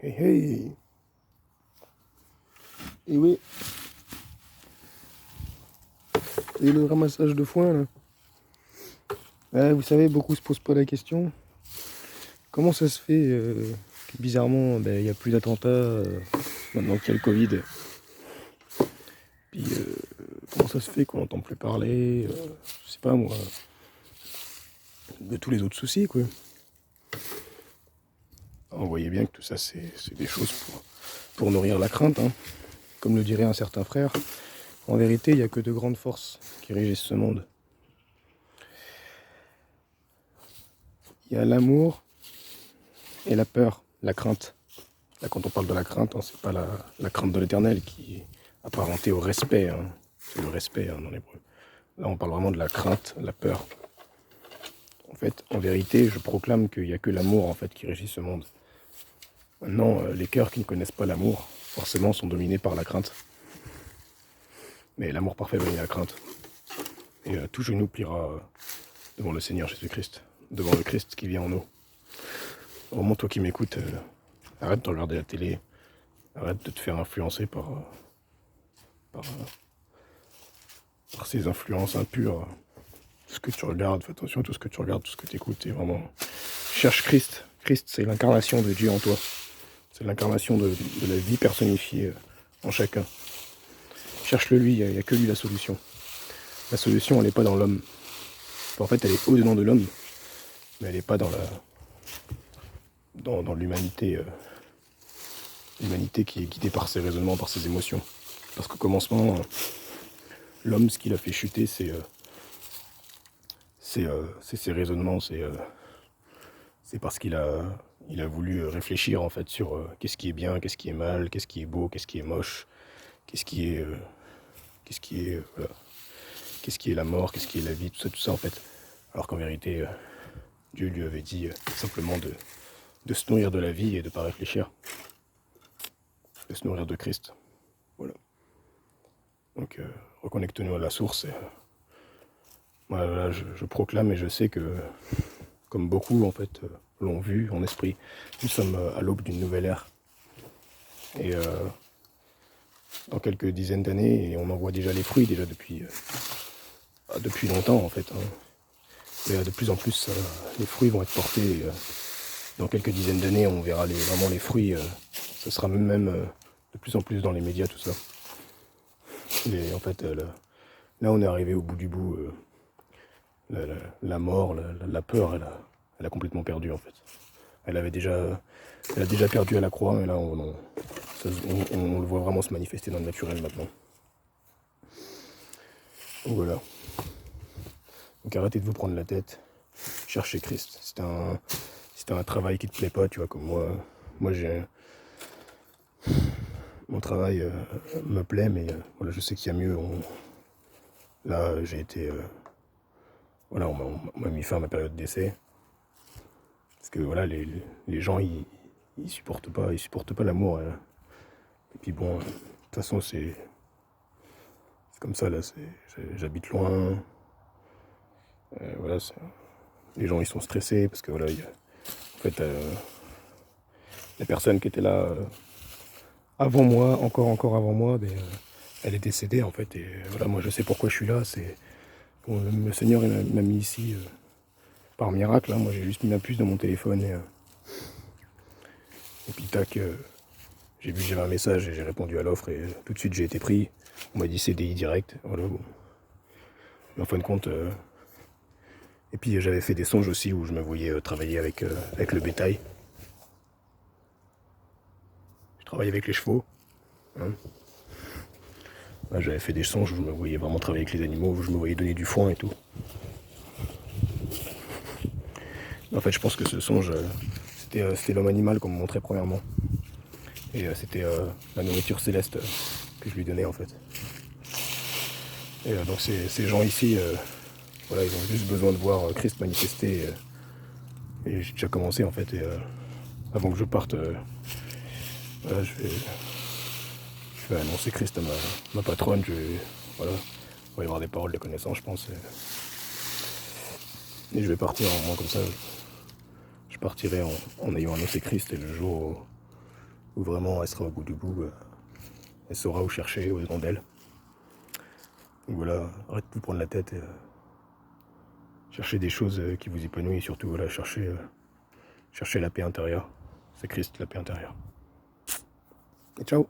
Hey hey. Et oui, et le ramassage de foin là. Ouais, vous savez, beaucoup se posent pas la question. Comment ça se fait que bizarrement, il n'y a plus d'attentats maintenant qu'il y a le Covid. Puis comment ça se fait qu'on n'entend plus parler, je sais pas moi, de tous les autres soucis quoi. On voyait bien que tout ça c'est des choses pour nourrir la crainte, hein. Comme le dirait un certain frère, en vérité il n'y a que de grandes forces qui régissent ce monde. Il y a l'amour et la peur, la crainte. Là, quand on parle de la crainte, hein, c'est pas la crainte de l'éternel qui est apparentée au respect, hein. C'est le respect hein, dans l'hébreu. Là, on parle vraiment de la crainte, la peur. En fait, en vérité, je proclame qu'il n'y a que l'amour en fait qui régit ce monde. Maintenant, les cœurs qui ne connaissent pas l'amour, forcément, sont dominés par la crainte. Mais l'amour parfait domine la crainte. Et tout genou pliera devant le Seigneur Jésus-Christ, devant le Christ qui vient en nous. Vraiment, toi qui m'écoutes, arrête de regarder la télé, arrête de te faire influencer par ces influences impures. Tout ce que tu regardes, fais attention à tout ce que tu regardes, tout ce que tu écoutes, et vraiment cherche Christ. Christ, c'est l'incarnation de Dieu en toi. C'est l'incarnation de la vie personnifiée en chacun. Cherche-le lui, il n'y a que lui la solution. La solution, elle n'est pas dans l'homme. En fait, elle est au-dedans de l'homme, mais elle n'est pas dans l'humanité. L'humanité qui est guidée par ses raisonnements, par ses émotions. Parce qu'au commencement, l'homme, ce qui l'a fait chuter, c'est ses raisonnements, c'est parce qu'il a voulu réfléchir en fait sur qu'est-ce qui est bien, qu'est-ce qui est mal, qu'est-ce qui est beau, qu'est-ce qui est moche, qu'est-ce qui est voilà, qu'est-ce qui est la mort, qu'est-ce qui est la vie, tout ça en fait. Alors qu'en vérité, Dieu lui avait dit simplement de se nourrir de la vie et de ne pas réfléchir, de se nourrir de Christ. Voilà. Donc reconnectons-nous à la source. Et, voilà, je proclame et je sais que, comme beaucoup en fait l'ont vu en esprit, nous sommes à l'aube d'une nouvelle ère. Et dans quelques dizaines d'années, et on en voit déjà les fruits déjà depuis longtemps en fait. Hein. Mais de plus en plus, les fruits vont être portés. Dans quelques dizaines d'années, on verra vraiment les fruits. Ce sera même de plus en plus dans les médias, tout ça. Et en fait, là, on est arrivé au bout du bout. La mort, la peur, elle a complètement perdu en fait. Elle a déjà perdu à la croix, mais là, on le voit vraiment se manifester dans le naturel maintenant. Donc voilà. Donc arrêtez de vous prendre la tête. Cherchez Christ. Si t'as un travail qui te plaît pas, tu vois, comme moi mon travail me plaît, mais voilà, je sais qu'il y a mieux. Là, j'ai été, voilà, on m'a mis fin à ma période d'essai, parce que voilà, les gens ils supportent pas l'amour. Et puis bon, de toute façon c'est comme ça là. J'habite loin. Voilà, les gens ils sont stressés parce que voilà, en fait, la personne qui était là avant moi, encore avant moi, elle est décédée en fait. Et voilà, moi je sais pourquoi je suis là. C'est bon, le Seigneur il m'a mis ici par miracle. Hein. Moi j'ai juste mis ma puce dans mon téléphone et puis tac, j'ai vu que j'avais un message et j'ai répondu à l'offre et tout de suite j'ai été pris. On m'a dit CDI direct. Voilà. Bon. Mais en fin de compte. Et puis j'avais fait des songes aussi où je me voyais travailler avec le bétail. Je travaille avec les chevaux. Hein. Là, j'avais fait des songes où je me voyais vraiment travailler avec les animaux, où je me voyais donner du foin et tout. En fait, je pense que ce songe, c'était l'homme animal qu'on me montrait premièrement. Et c'était la nourriture céleste que je lui donnais en fait. Et donc ces gens ici, voilà, ils ont juste besoin de voir Christ manifester. Et j'ai déjà commencé en fait. Et avant que je parte, voilà, je vais annoncer Christ à ma patronne. Voilà, il va y avoir des paroles de connaissance, je pense. Et je vais partir en moi comme ça. Je partirai en ayant annoncé Christ et le jour où vraiment elle sera au bout du bout, elle saura où chercher, au-dedans d'elle. Donc voilà, arrêtez de vous prendre la tête et cherchez des choses qui vous épanouissent, et surtout voilà, cherchez la paix intérieure. C'est Christ, la paix intérieure. Et ciao!